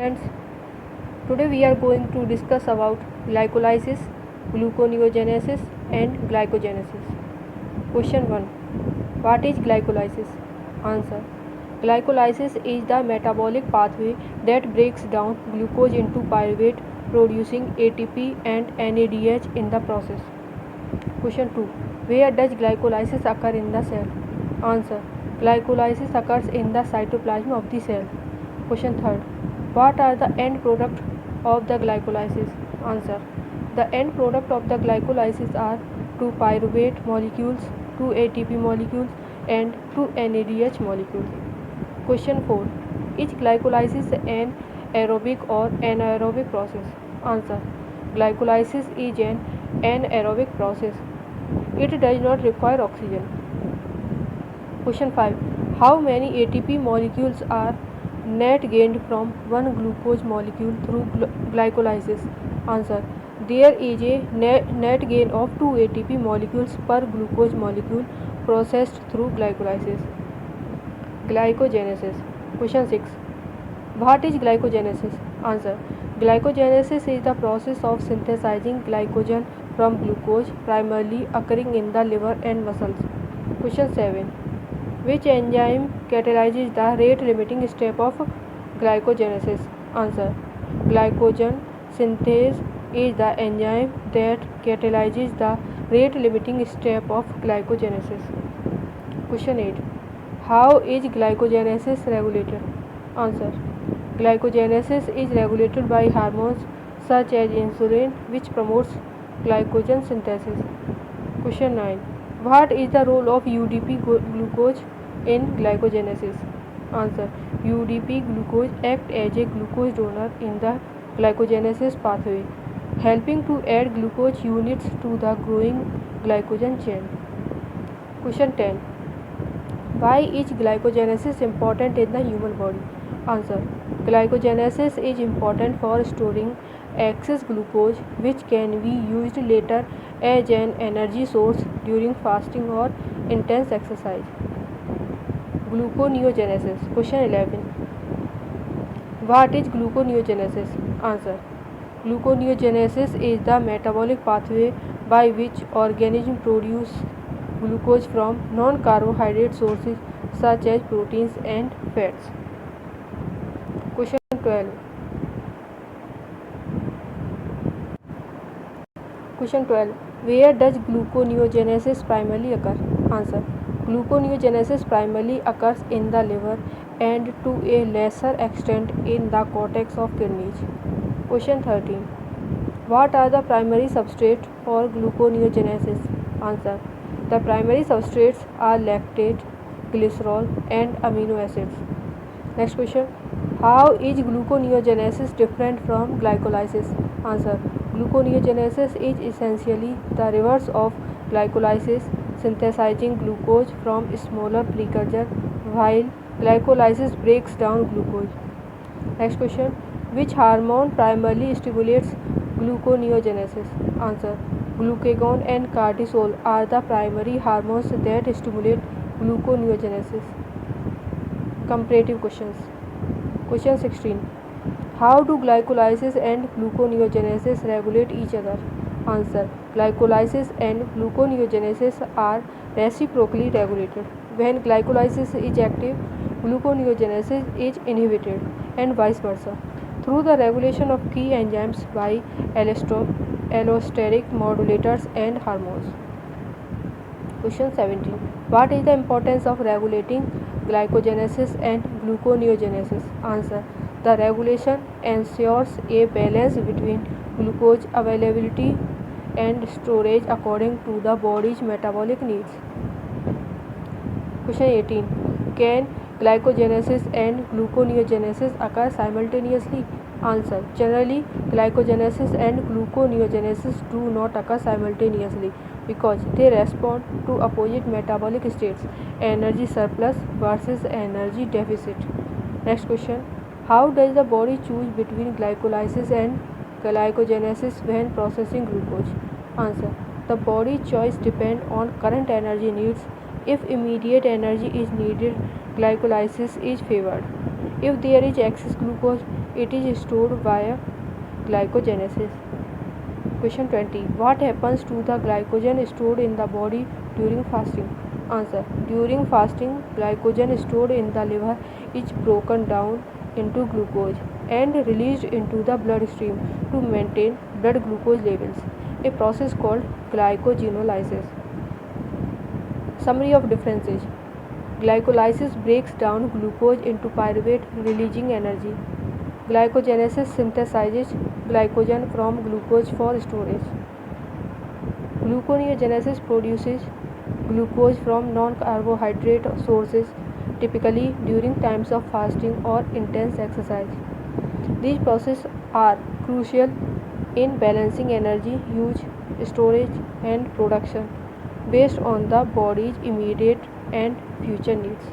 students. Today we are going to discuss about glycolysis, gluconeogenesis and glycogenesis. Question 1. What is glycolysis? Answer. Glycolysis is the metabolic pathway that breaks down glucose into pyruvate, producing ATP and NADH in the process. Question 2. Where does glycolysis occur in the cell? Answer. Glycolysis occurs in the cytoplasm of the cell. Question 3. What are the end products of the glycolysis? Answer. The end product of the glycolysis are 2 pyruvate molecules, 2 ATP molecules and 2 NADH molecules. Question 4. Is glycolysis an aerobic or anaerobic process? Answer. Glycolysis is an anaerobic process. It does not require oxygen. Question 5. How many ATP molecules are net gained from one glucose molecule through glycolysis? Answer. There is a net gain of 2 ATP molecules per glucose molecule processed through glycolysis. Glycogenesis. Question 6. What is glycogenesis? Answer. Glycogenesis is the process of synthesizing glycogen from glucose, primarily occurring in the liver and muscles. Question 7. Which enzyme catalyzes the rate-limiting step of glycogenesis? Answer. Glycogen synthase is the enzyme that catalyzes the rate-limiting step of glycogenesis. Question 8. How is glycogenesis regulated? Answer. Glycogenesis is regulated by hormones such as insulin, which promotes glycogen synthesis. Question 9. What is the role of UDP glucose in glycogenesis? Answer. UDP glucose acts as a glucose donor in the glycogenesis pathway, helping to add glucose units to the growing glycogen chain. Question 10. Why is glycogenesis important in the human body? Answer. Glycogenesis is important for storing excess glucose, which can be used later as an energy source during fasting or intense exercise. Gluconeogenesis. Question 11. What is gluconeogenesis? Answer. Gluconeogenesis is the metabolic pathway by which organisms produce glucose from non-carbohydrate sources such as proteins and fats. Question 12. Question 12. Where does gluconeogenesis primarily occur? Answer. Gluconeogenesis primarily occurs in the liver and to a lesser extent in the cortex of kidneys. Question 13. What are the primary substrates for gluconeogenesis? Answer. The primary substrates are lactate, glycerol and amino acids. Next question. How is gluconeogenesis different from glycolysis? Answer. Gluconeogenesis is essentially the reverse of glycolysis, synthesizing glucose from smaller precursor, while glycolysis breaks down glucose. Next question. Which hormone primarily stimulates gluconeogenesis? Answer. Glucagon and cortisol are the primary hormones that stimulate gluconeogenesis. Comparative questions. Question 16. How do glycolysis and gluconeogenesis regulate each other? Answer. Glycolysis and gluconeogenesis are reciprocally regulated. When glycolysis is active, gluconeogenesis is inhibited, and vice versa, through the regulation of key enzymes by allosteric modulators and hormones. Question 17. What is the importance of regulating glycogenesis and gluconeogenesis? Answer. The regulation ensures a balance between glucose availability and storage according to the body's metabolic needs. Question 18. Can glycogenesis and gluconeogenesis occur simultaneously? Answer. Generally, glycogenesis and gluconeogenesis do not occur simultaneously because they respond to opposite metabolic states, energy surplus versus energy deficit. Next question. How does the body choose between glycolysis and glycogenesis when processing glucose? Answer. The body choice depends on current energy needs. If immediate energy is needed, glycolysis is favored. If there is excess glucose, It is stored via glycogenesis. Question 20. What happens to the glycogen stored in the body during fasting? Answer. During fasting, glycogen stored in the liver is broken down into glucose and released into the bloodstream to maintain blood glucose levels, a process called glycogenolysis. Summary of differences. Glycolysis breaks down glucose into pyruvate, releasing energy. Glycogenesis synthesizes glycogen from glucose for storage. Gluconeogenesis produces glucose from non-carbohydrate sources, typically during times of fasting or intense exercise. These processes are crucial in balancing energy use, storage, and production based on the body's immediate and future needs.